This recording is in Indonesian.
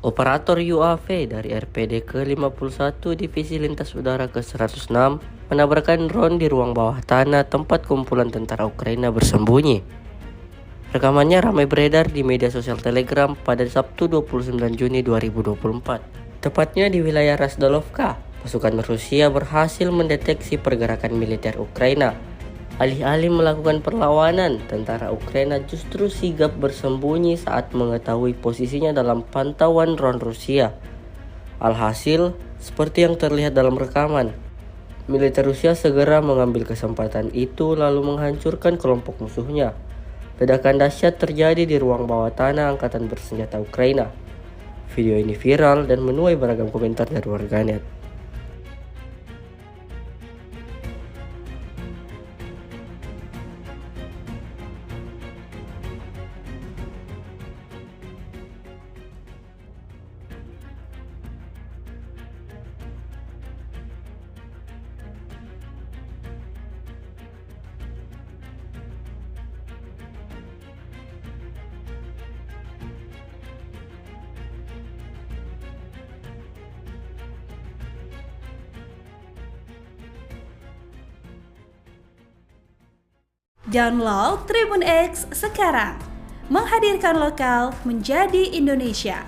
Operator UAV dari RPD ke-51 Divisi Lintas Udara ke-106 menabrakkan drone di ruang bawah tanah tempat kumpulan tentara Ukraina bersembunyi. Rekamannya ramai beredar di media sosial Telegram pada Sabtu 29 Juni 2024. Tepatnya di wilayah Razdalovka, pasukan Rusia berhasil mendeteksi pergerakan militer Ukraina. Alih-alih melakukan perlawanan, tentara Ukraina justru sigap bersembunyi saat mengetahui posisinya dalam pantauan drone Rusia. Alhasil, seperti yang terlihat dalam rekaman, militer Rusia segera mengambil kesempatan itu lalu menghancurkan kelompok musuhnya. Ledakan dahsyat terjadi di ruang bawah tanah Angkatan Bersenjata Ukraina. Video ini viral dan menuai beragam komentar dari warganet. Download Tribun X sekarang, menghadirkan lokal menjadi Indonesia.